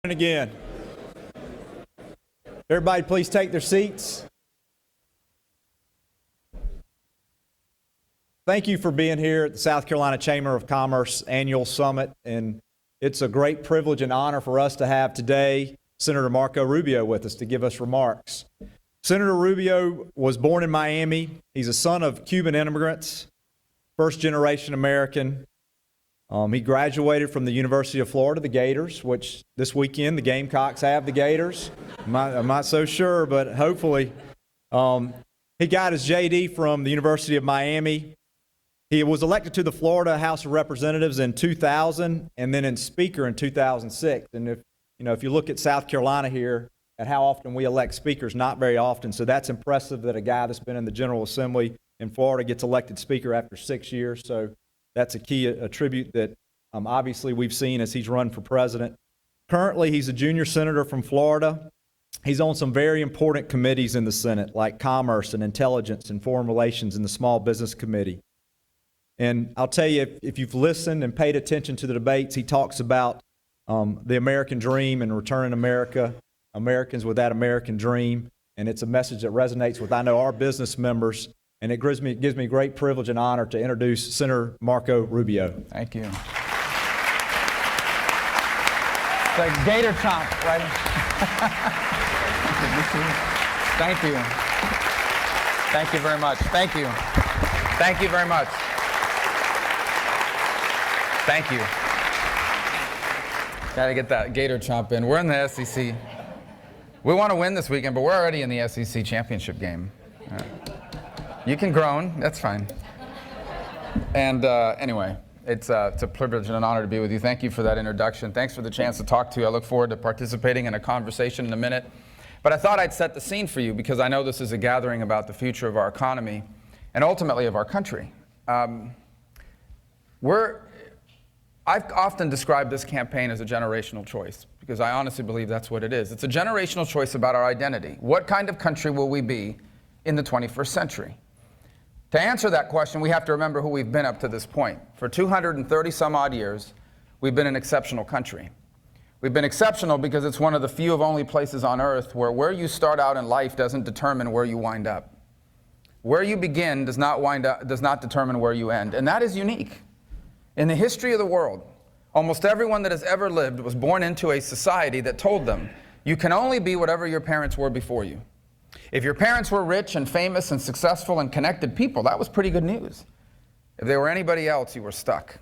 And again, everybody please take their seats. Thank you for being here at the South Carolina Chamber of Commerce Annual Summit, and it's a great privilege and honor for us to have today Senator Marco Rubio with us to give us remarks. Senator Rubio was born in Miami. He's a son of Cuban immigrants, first-generation American. He graduated from the University of Florida, the Gators, which this weekend the Gamecocks have the Gators. I'm not so sure, but hopefully. He got his JD from the University of Miami. He was elected to the Florida House of Representatives in 2000 and then in Speaker in 2006. And if you look at South Carolina here at how often we elect speakers, not very often. So that's impressive that a guy that's been in the General Assembly in Florida gets elected Speaker after 6 years. So that's a key attribute that obviously we've seen as he's run for president. Currently, he's a junior senator from Florida. He's on some very important committees in the Senate, like Commerce and Intelligence and Foreign Relations and the Small Business Committee. And I'll tell you, if you've listened and paid attention to the debates, he talks about the American dream and returning Americans with that American dream. And it's a message that resonates with, I know, our business members. And it gives me great privilege and honor to introduce Senator Marco Rubio. Thank you. The Gator chomp, right? Thank you. Thank you very much. Thank you. Thank you very much. Thank you. Got to get that Gator chomp in. We're in the SEC. We want to win this weekend, but we're already in the SEC championship game. You can groan, that's fine. And anyway, it's a privilege and an honor to be with you. Thank you for that introduction. Thanks for the chance to talk to you. I look forward to participating in a conversation in a minute. But I thought I'd set the scene for you because I know this is a gathering about the future of our economy and ultimately of our country. I've often described this campaign as a generational choice because I honestly believe that's what it is. It's a generational choice about our identity. What kind of country will we be in the 21st century? To answer that question, we have to remember who we've been up to this point. For 230 some odd years, we've been an exceptional country. We've been exceptional because it's one of the few of only places on earth where you start out in life doesn't determine where you wind up. Where you begin does not determine where you end, and that is unique. In the history of the world, almost everyone that has ever lived was born into a society that told them, you can only be whatever your parents were before you. If your parents were rich and famous and successful and connected people, that was pretty good news. If they were anybody else, you were stuck.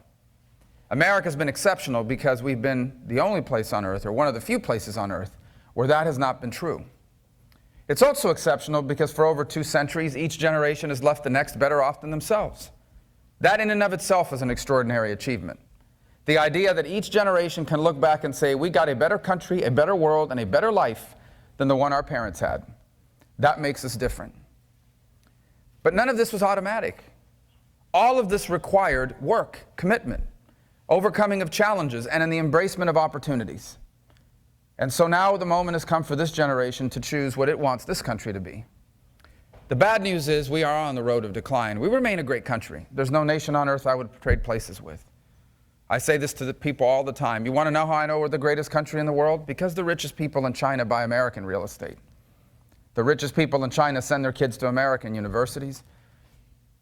America's been exceptional because we've been the only place on earth, or one of the few places on earth, where that has not been true. It's also exceptional because for over 2 centuries, each generation has left the next better off than themselves. That in and of itself is an extraordinary achievement. The idea that each generation can look back and say, we got a better country, a better world, and a better life than the one our parents had. That makes us different. But none of this was automatic. All of this required work, commitment, overcoming of challenges, and in the embracement of opportunities. And so now the moment has come for this generation to choose what it wants this country to be. The bad news is we are on the road of decline. We remain a great country. There's no nation on earth I would trade places with. I say this to the people all the time. You want to know how I know we're the greatest country in the world? Because the richest people in China buy American real estate. The richest people in China send their kids to American universities.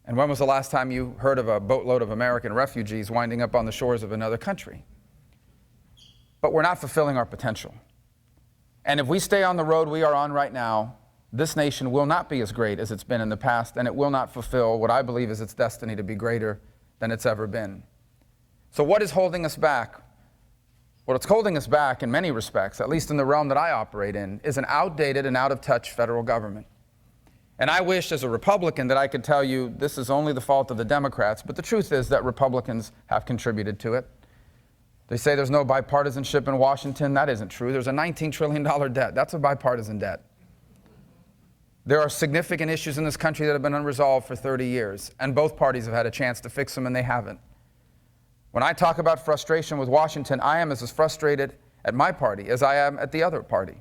And when was the last time you heard of a boatload of American refugees winding up on the shores of another country? But we're not fulfilling our potential. And if we stay on the road we are on right now, this nation will not be as great as it's been in the past, and it will not fulfill what I believe is its destiny to be greater than it's ever been. So what is holding us back? What's holding us back in many respects, at least in the realm that I operate in, is an outdated and out-of-touch federal government. And I wish as a Republican that I could tell you this is only the fault of the Democrats, but the truth is that Republicans have contributed to it. They say there's no bipartisanship in Washington. That isn't true. There's a $19 trillion debt. That's a bipartisan debt. There are significant issues in this country that have been unresolved for 30 years, and both parties have had a chance to fix them, and they haven't. When I talk about frustration with Washington, I am as frustrated at my party as I am at the other party.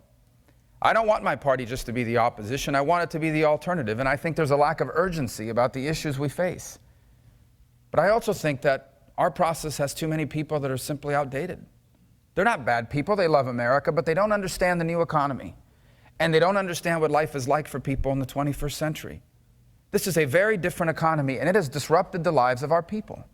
I don't want my party just to be the opposition. I want it to be the alternative, and I think there's a lack of urgency about the issues we face. But I also think that our process has too many people that are simply outdated. They're not bad people. They love America, but they don't understand the new economy. And they don't understand what life is like for people in the 21st century. This is a very different economy, and it has disrupted the lives of our people.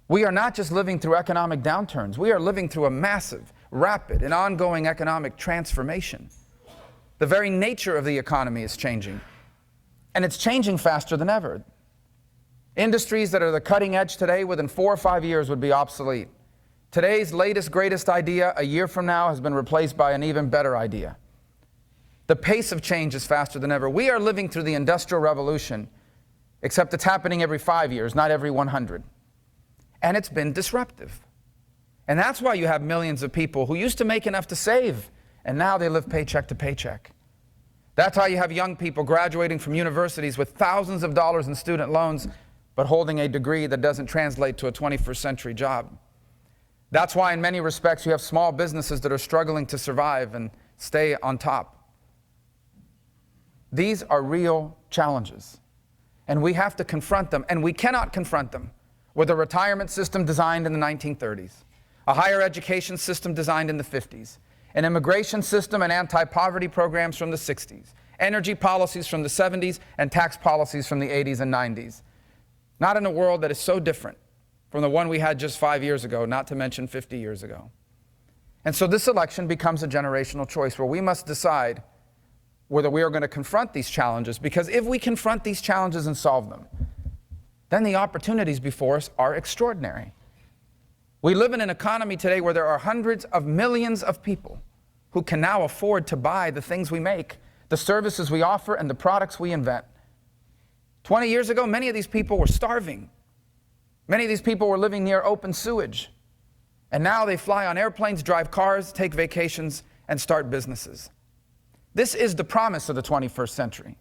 We are not just living through economic downturns. We are living through a massive, rapid, and ongoing economic transformation. The very nature of the economy is changing, and it's changing faster than ever. Industries that are the cutting edge today, within 4 or 5 years, would be obsolete. Today's latest, greatest idea, a year from now, has been replaced by an even better idea. The pace of change is faster than ever. We are living through the Industrial Revolution, except it's happening every 5 years, not every 100. And it's been disruptive. And that's why you have millions of people who used to make enough to save, and now they live paycheck to paycheck. That's how you have young people graduating from universities with thousands of dollars in student loans, but holding a degree that doesn't translate to a 21st century job. That's why in many respects you have small businesses that are struggling to survive and stay on top. These are real challenges, and we have to confront them, and we cannot confront them with a retirement system designed in the 1930s, a higher education system designed in the 50s, an immigration system and anti-poverty programs from the 60s, energy policies from the 70s, and tax policies from the 80s and 90s. Not in a world that is so different from the one we had just 5 years ago, not to mention 50 years ago. And so this election becomes a generational choice where we must decide whether we are going to confront these challenges, because if we confront these challenges and solve them, then the opportunities before us are extraordinary. We live in an economy today where there are hundreds of millions of people who can now afford to buy the things we make, the services we offer, and the products we invent. 20 years ago, many of these people were starving. Many of these people were living near open sewage. And now they fly on airplanes, drive cars, take vacations, and start businesses. This is the promise of the 21st century.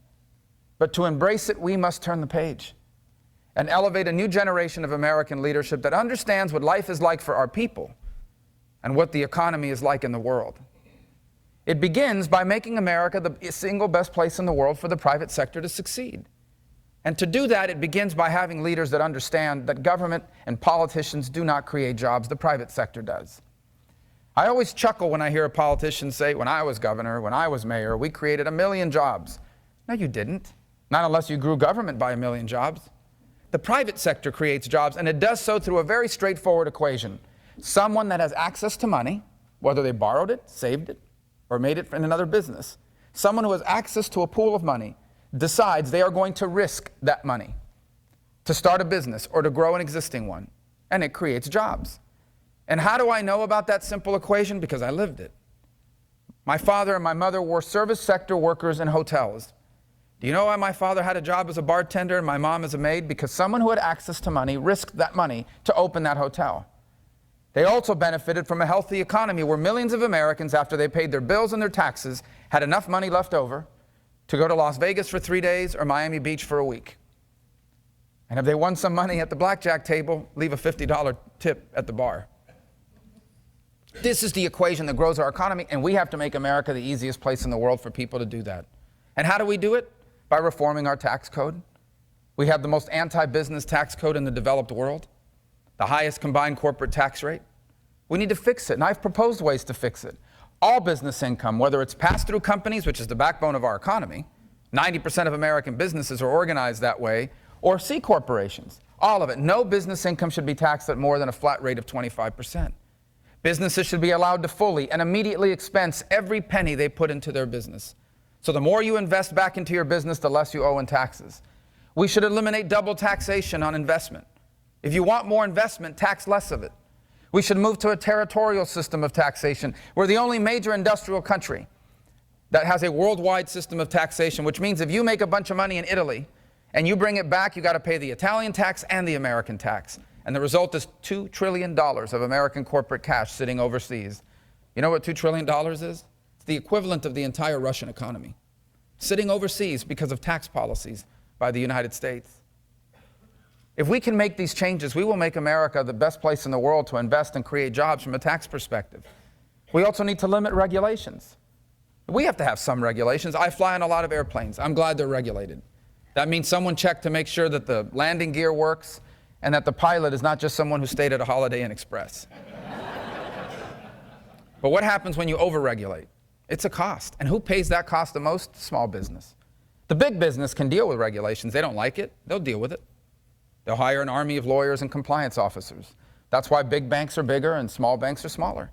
But to embrace it, we must turn the page and elevate a new generation of American leadership that understands what life is like for our people and what the economy is like in the world. It begins by making America the single best place in the world for the private sector to succeed. And to do that, it begins by having leaders that understand that government and politicians do not create jobs, the private sector does. I always chuckle when I hear a politician say, when I was governor, when I was mayor, we created 1 million jobs. No, you didn't. Not unless you grew government by 1 million jobs. The private sector creates jobs, and it does so through a very straightforward equation. Someone that has access to money, whether they borrowed it, saved it, or made it in another business, someone who has access to a pool of money decides they are going to risk that money to start a business or to grow an existing one, and it creates jobs. And how do I know about that simple equation? Because I lived it. My father and my mother were service sector workers in hotels. Do you know why my father had a job as a bartender and my mom as a maid? Because someone who had access to money risked that money to open that hotel. They also benefited from a healthy economy where millions of Americans, after they paid their bills and their taxes, had enough money left over to go to Las Vegas for 3 days or Miami Beach for a week. And if they won some money at the blackjack table, leave a $50 tip at the bar. This is the equation that grows our economy, and we have to make America the easiest place in the world for people to do that. And how do we do it? By reforming our tax code. We have the most anti-business tax code in the developed world, the highest combined corporate tax rate. We need to fix it, and I've proposed ways to fix it. All business income, whether it's pass-through companies, which is the backbone of our economy, 90% of American businesses are organized that way, or C corporations, all of it. No business income should be taxed at more than a flat rate of 25%. Businesses should be allowed to fully and immediately expense every penny they put into their business. So the more you invest back into your business, the less you owe in taxes. We should eliminate double taxation on investment. If you want more investment, tax less of it. We should move to a territorial system of taxation. We're the only major industrial country that has a worldwide system of taxation, which means if you make a bunch of money in Italy and you bring it back, you got to pay the Italian tax and the American tax. And the result is $2 trillion of American corporate cash sitting overseas. You know what $2 trillion is? It's the equivalent of the entire Russian economy, sitting overseas because of tax policies by the United States. If we can make these changes, we will make America the best place in the world to invest and create jobs from a tax perspective. We also need to limit regulations. We have to have some regulations. I fly on a lot of airplanes. I'm glad they're regulated. That means someone checked to make sure that the landing gear works and that the pilot is not just someone who stayed at a Holiday Inn Express. But what happens when you overregulate? It's a cost. And who pays that cost the most? Small business. The big business can deal with regulations. They don't like it. They'll deal with it. They'll hire an army of lawyers and compliance officers. That's why big banks are bigger and small banks are smaller.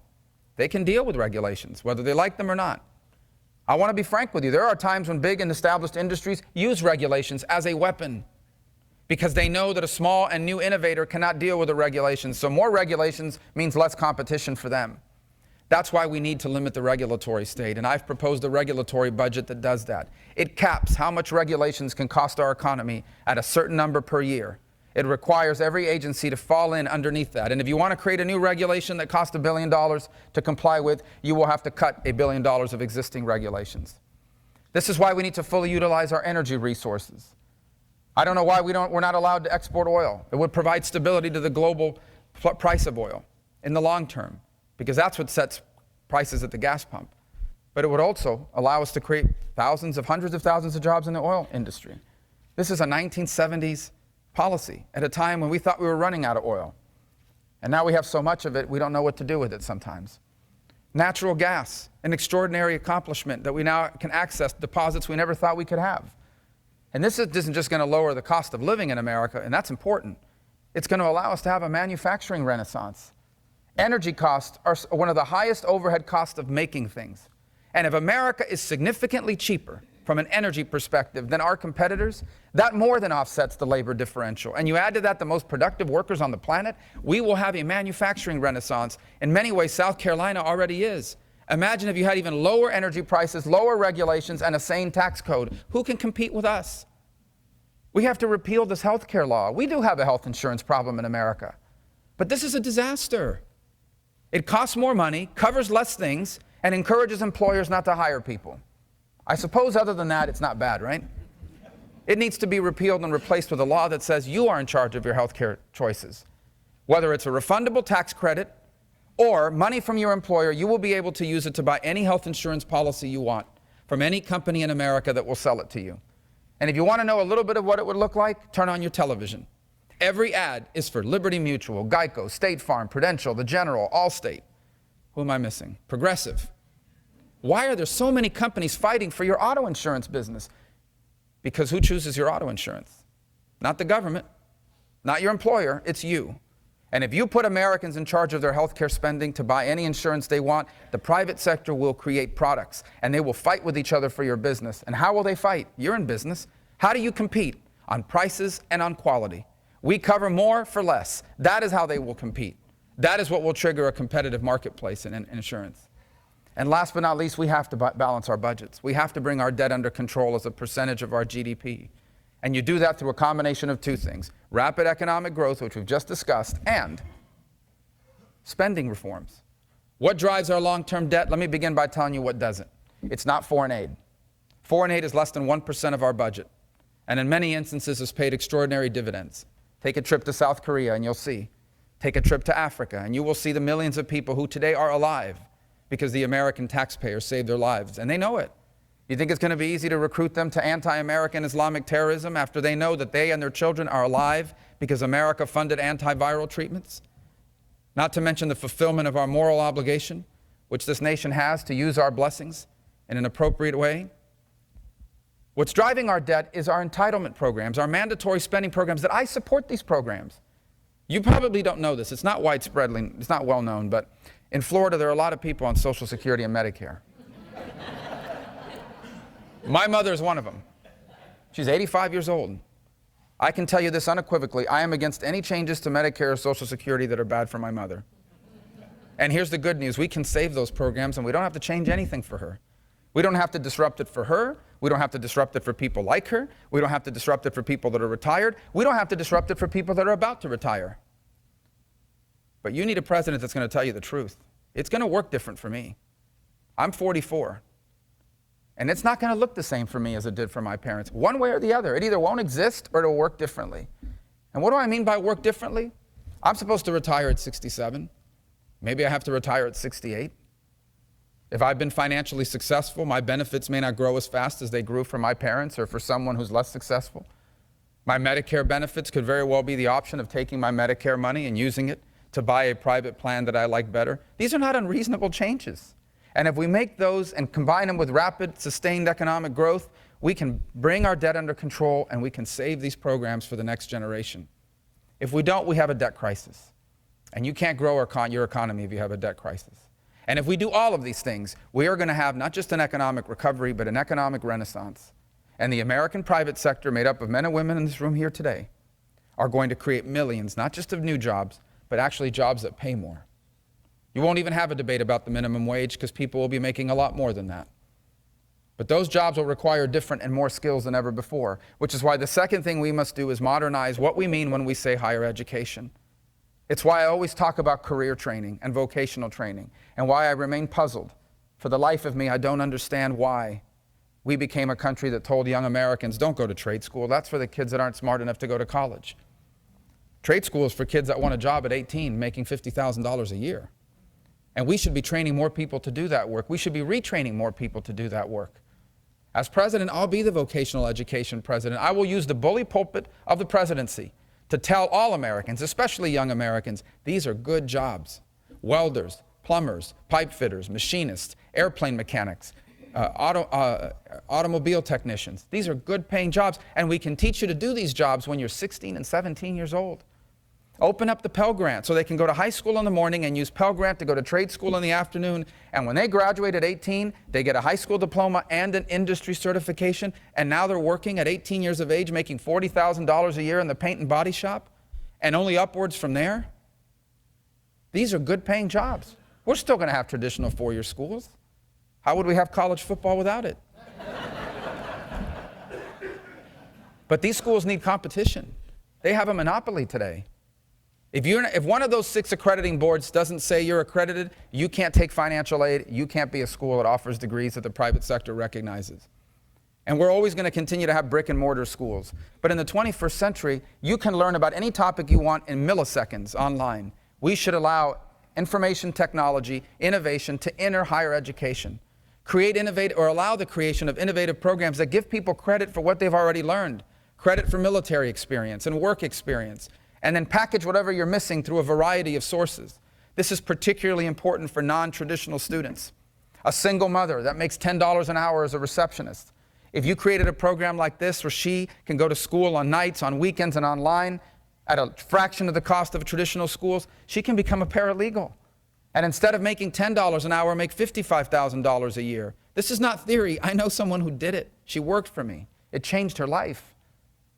They can deal with regulations, whether they like them or not. I want to be frank with you. There are times when big and established industries use regulations as a weapon because they know that a small and new innovator cannot deal with the regulations. So more regulations means less competition for them. That's why we need to limit the regulatory state, and I've proposed a regulatory budget that does that. It caps how much regulations can cost our economy at a certain number per year. It requires every agency to fall in underneath that. And if you want to create a new regulation that costs $1 billion to comply with, you will have to cut $1 billion of existing regulations. This is why we need to fully utilize our energy resources. I don't know why we're not allowed to export oil. It would provide stability to the global price of oil in the long term, because that's what sets prices at the gas pump. But it would also allow us to create hundreds of thousands of jobs in the oil industry. This is a 1970s policy at a time when we thought we were running out of oil. And now we have so much of it, we don't know what to do with it sometimes. Natural gas, an extraordinary accomplishment that we now can access deposits we never thought we could have. And this isn't just going to lower the cost of living in America, and that's important. It's going to allow us to have a manufacturing renaissance. Energy costs are one of the highest overhead costs of making things. And if America is significantly cheaper from an energy perspective than our competitors, that more than offsets the labor differential. And you add to that the most productive workers on the planet, we will have a manufacturing renaissance. In many ways, South Carolina already is. Imagine if you had even lower energy prices, lower regulations, and a sane tax code. Who can compete with us? We have to repeal this health care law. We do have a health insurance problem in America. But this is a disaster. It costs more money, covers less things, and encourages employers not to hire people. I suppose other than that, it's not bad, right? It needs to be repealed and replaced with a law that says you are in charge of your health care choices. Whether it's a refundable tax credit or money from your employer, you will be able to use it to buy any health insurance policy you want from any company in America that will sell it to you. And if you want to know a little bit of what it would look like, turn on your television. Every ad is for Liberty Mutual, Geico, State Farm, Prudential, The General, Allstate. Who am I missing? Progressive. Why are there so many companies fighting for your auto insurance business? Because who chooses your auto insurance? Not the government, not your employer, it's you. And if you put Americans in charge of their health care spending to buy any insurance they want, the private sector will create products, and they will fight with each other for your business. And how will they fight? You're in business. How do you compete? On prices and on quality. We cover more for less. That is how they will compete. That is what will trigger a competitive marketplace in insurance. And last but not least, we have to balance our budgets. We have to bring our debt under control as a percentage of our GDP. And you do that through a combination of two things: rapid economic growth, which we've just discussed, and spending reforms. What drives our long-term debt? Let me begin by telling you what doesn't. It's not foreign aid. Foreign aid is less than 1% of our budget, and in many instances has paid extraordinary dividends. Take a trip to South Korea and you'll see. Take a trip to Africa and you will see the millions of people who today are alive because the American taxpayers saved their lives, and they know it. You think it's going to be easy to recruit them to anti-American Islamic terrorism after they know that they and their children are alive because America funded antiviral treatments? Not to mention the fulfillment of our moral obligation, which this nation has to use our blessings in an appropriate way. What's driving our debt is our entitlement programs, our mandatory spending programs, that I support these programs. You probably don't know this. It's not widespreadly, it's not well known, but in Florida there are a lot of people on Social Security and Medicare. My mother is one of them. She's 85 years old. I can tell you this unequivocally: I am against any changes to Medicare or Social Security that are bad for my mother. And here's the good news: we can save those programs and we don't have to change anything for her. We don't have to disrupt it for her. We don't have to disrupt it for people like her. We don't have to disrupt it for people that are retired. We don't have to disrupt it for people that are about to retire. But you need a president that's going to tell you the truth. It's going to work different for me. I'm 44. And it's not going to look the same for me as it did for my parents. One way or the other. It either won't exist or it'll work differently. And what do I mean by work differently? I'm supposed to retire at 67. Maybe I have to retire at 68. If I've been financially successful, my benefits may not grow as fast as they grew for my parents or for someone who's less successful. My Medicare benefits could very well be the option of taking my Medicare money and using it to buy a private plan that I like better. These are not unreasonable changes. And if we make those and combine them with rapid, sustained economic growth, we can bring our debt under control and we can save these programs for the next generation. If we don't, we have a debt crisis. And you can't grow your economy if you have a debt crisis. And if we do all of these things, we are going to have not just an economic recovery, but an economic renaissance. And the American private sector, made up of men and women in this room here today, are going to create millions, not just of new jobs, but actually jobs that pay more. You won't even have a debate about the minimum wage because people will be making a lot more than that. But those jobs will require different and more skills than ever before, which is why the second thing we must do is modernize what we mean when we say higher education. It's why I always talk about career training and vocational training, and why I remain puzzled. For the life of me, I don't understand why we became a country that told young Americans, don't go to trade school. That's for the kids that aren't smart enough to go to college. Trade school is for kids that want a job at 18, making $50,000 a year. And we should be training more people to do that work. We should be retraining more people to do that work. As president, I'll be the vocational education president. I will use the bully pulpit of the presidency to tell all Americans, especially young Americans, these are good jobs. Welders, plumbers, pipe fitters, machinists, airplane mechanics, automobile technicians. These are good paying jobs, and we can teach you to do these jobs when you're 16 and 17 years old. Open up the Pell Grant so they can go to high school in the morning and use Pell Grant to go to trade school in the afternoon. And when they graduate at 18, they get a high school diploma and an industry certification. And now they're working at 18 years of age, making $40,000 a year in the paint and body shop, and only upwards from there. These are good paying jobs. We're still going to have traditional four-year schools. How would we have college football without it? But these schools need competition. They have a monopoly today. If one of those 6 accrediting boards doesn't say you're accredited, you can't take financial aid, you can't be a school that offers degrees that the private sector recognizes. And we're always going to continue to have brick and mortar schools. But in the 21st century, you can learn about any topic you want in milliseconds online. We should allow information technology, innovation to enter higher education. Allow the creation of innovative programs that give people credit for what they've already learned, credit for military experience and work experience, and then package whatever you're missing through a variety of sources. This is particularly important for non-traditional students. A single mother that makes $10 an hour as a receptionist. If you created a program like this where she can go to school on nights, on weekends, and online at a fraction of the cost of traditional schools, she can become a paralegal. And instead of making $10 an hour, make $55,000 a year. This is not theory. I know someone who did it. She worked for me. It changed her life.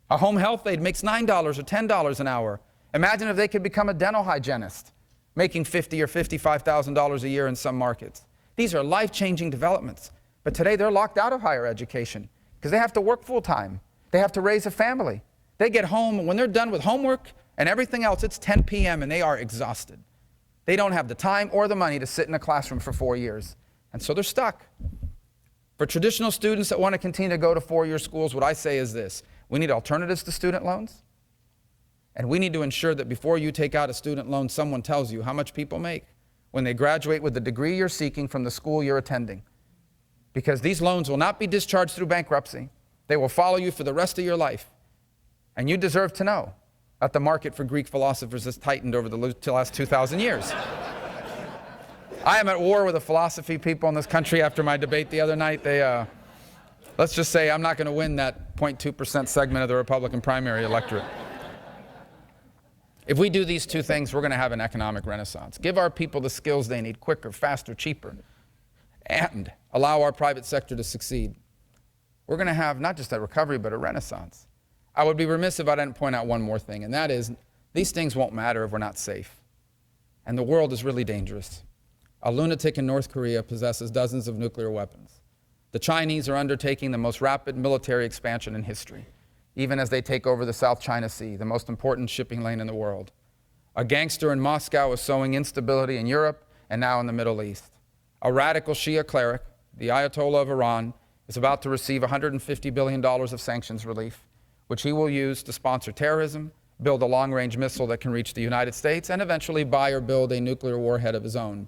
A home health aide makes $9 or $10 an hour. Imagine if they could become a dental hygienist, making $50,000 or $55,000 a year in some markets. These are life-changing developments. But today they're locked out of higher education because they have to work full-time. They have to raise a family. They get home, and when they're done with homework and everything else, it's 10 p.m. and they are exhausted. They don't have the time or the money to sit in a classroom for 4 years. And so they're stuck. For traditional students that want to continue to go to four-year schools, what I say is this. We need alternatives to student loans. And we need to ensure that before you take out a student loan, someone tells you how much people make when they graduate with the degree you're seeking from the school you're attending. Because these loans will not be discharged through bankruptcy. They will follow you for the rest of your life. And you deserve to know that the market for Greek philosophers has tightened over the last 2,000 years. I am at war with the philosophy people in this country after my debate the other night. Let's just say I'm not going to win that 0.2% segment of the Republican primary electorate. If we do these two things, we're going to have an economic renaissance. Give our people the skills they need quicker, faster, cheaper, and allow our private sector to succeed. We're going to have not just a recovery, but a renaissance. I would be remiss if I didn't point out one more thing, and that is these things won't matter if we're not safe. And the world is really dangerous. A lunatic in North Korea possesses dozens of nuclear weapons. The Chinese are undertaking the most rapid military expansion in history, even as they take over the South China Sea, the most important shipping lane in the world. A gangster in Moscow is sowing instability in Europe and now in the Middle East. A radical Shia cleric, the Ayatollah of Iran, is about to receive $150 billion of sanctions relief, which he will use to sponsor terrorism, build a long-range missile that can reach the United States, and eventually buy or build a nuclear warhead of his own.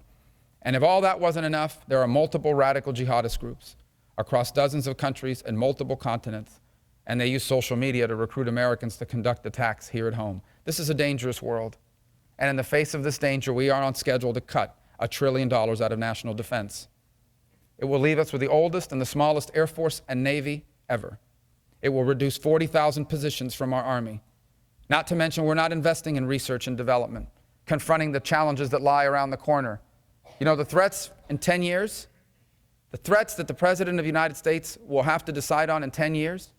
And if all that wasn't enough, there are multiple radical jihadist groups across dozens of countries and multiple continents, and they use social media to recruit Americans to conduct attacks here at home. This is a dangerous world. And in the face of this danger, we are on schedule to cut $1 trillion out of national defense. It will leave us with the oldest and the smallest Air Force and Navy ever. It will reduce 40,000 positions from our Army. Not to mention, we're not investing in research and development, confronting the challenges that lie around the corner. You know, the threats in 10 years, the threats that the President of the United States will have to decide on in 10 years,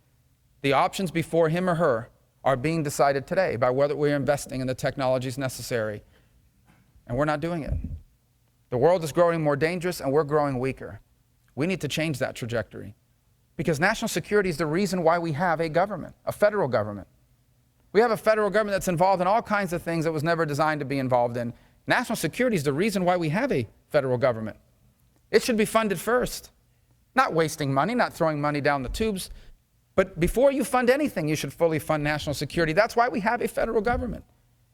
the options before him or her are being decided today by whether we're investing in the technologies necessary. And we're not doing it. The world is growing more dangerous and we're growing weaker. We need to change that trajectory. Because national security is the reason why we have a government, a federal government. We have a federal government that's involved in all kinds of things that was never designed to be involved in. National security is the reason why we have a federal government. It should be funded first. Not wasting money, not throwing money down the tubes. But before you fund anything, you should fully fund national security. That's why we have a federal government.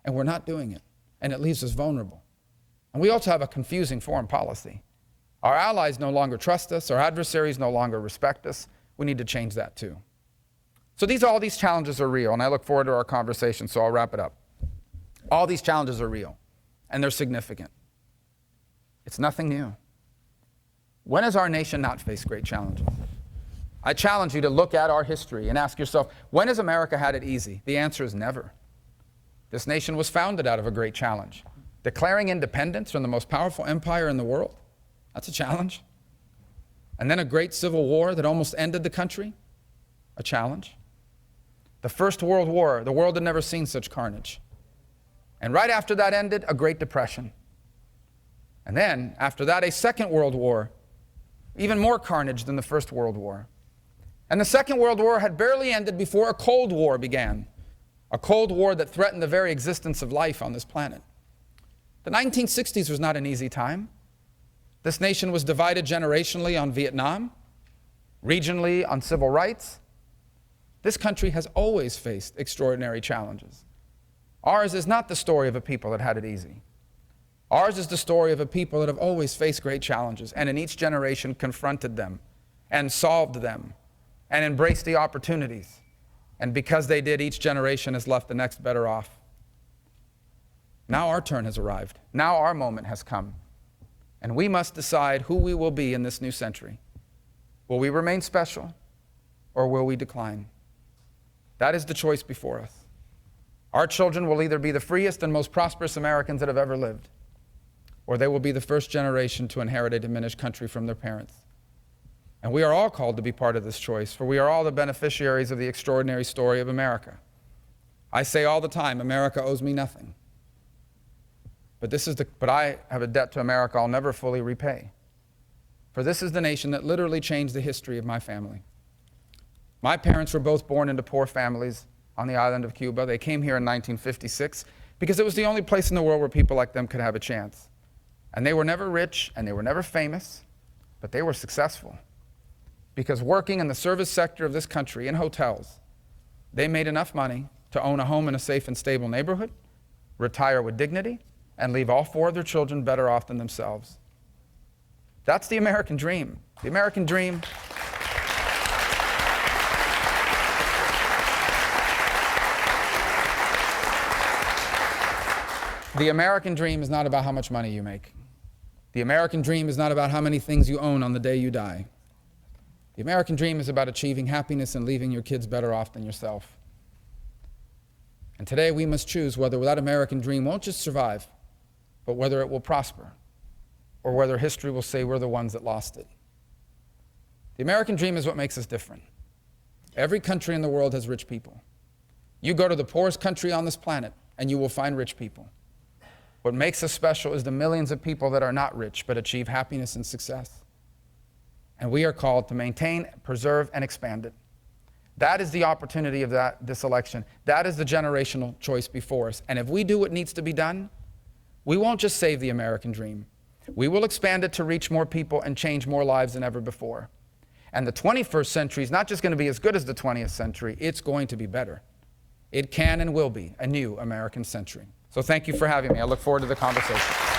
And we're not doing it. And it leaves us vulnerable. And we also have a confusing foreign policy. Our allies no longer trust us. Our adversaries no longer respect us. We need to change that too. So all these challenges are real, and I look forward to our conversation, so I'll wrap it up. All these challenges are real, and they're significant. It's nothing new. When has our nation not faced great challenges? I challenge you to look at our history and ask yourself, when has America had it easy? The answer is never. This nation was founded out of a great challenge. Declaring independence from the most powerful empire in the world, that's a challenge. And then a great civil war that almost ended the country, a challenge. The First World War, the world had never seen such carnage. And right after that ended, a Great Depression. And then, after that, a Second World War, even more carnage than the First World War. And the Second World War had barely ended before a Cold War began, a Cold War that threatened the very existence of life on this planet. The 1960s was not an easy time. This nation was divided generationally on Vietnam, regionally on civil rights. This country has always faced extraordinary challenges. Ours is not the story of a people that had it easy. Ours is the story of a people that have always faced great challenges and in each generation confronted them and solved them and embraced the opportunities. And because they did, each generation has left the next better off. Now our turn has arrived. Now our moment has come. And we must decide who we will be in this new century. Will we remain special or will we decline? That is the choice before us. Our children will either be the freest and most prosperous Americans that have ever lived, or they will be the first generation to inherit a diminished country from their parents. And we are all called to be part of this choice, for we are all the beneficiaries of the extraordinary story of America. I say all the time, America owes me nothing. But I have a debt to America I'll never fully repay. For this is the nation that literally changed the history of my family. My parents were both born into poor families on the island of Cuba. They came here in 1956 because it was the only place in the world where people like them could have a chance. And they were never rich and they were never famous, but they were successful. Because working in the service sector of this country, in hotels, they made enough money to own a home in a safe and stable neighborhood, retire with dignity, and leave all four of their children better off than themselves. That's the American dream. The American dream. The American dream is not about how much money you make. The American dream is not about how many things you own on the day you die. The American dream is about achieving happiness and leaving your kids better off than yourself. And today we must choose whether that American dream won't just survive, but whether it will prosper, or whether history will say we're the ones that lost it. The American dream is what makes us different. Every country in the world has rich people. You go to the poorest country on this planet, and you will find rich people. What makes us special is the millions of people that are not rich, but achieve happiness and success. And we are called to maintain, preserve, and expand it. That is the opportunity of this election. That is the generational choice before us. And if we do what needs to be done, we won't just save the American dream. We will expand it to reach more people and change more lives than ever before. And the 21st century is not just going to be as good as the 20th century, it's going to be better. It can and will be a new American century. So thank you for having me. I look forward to the conversation.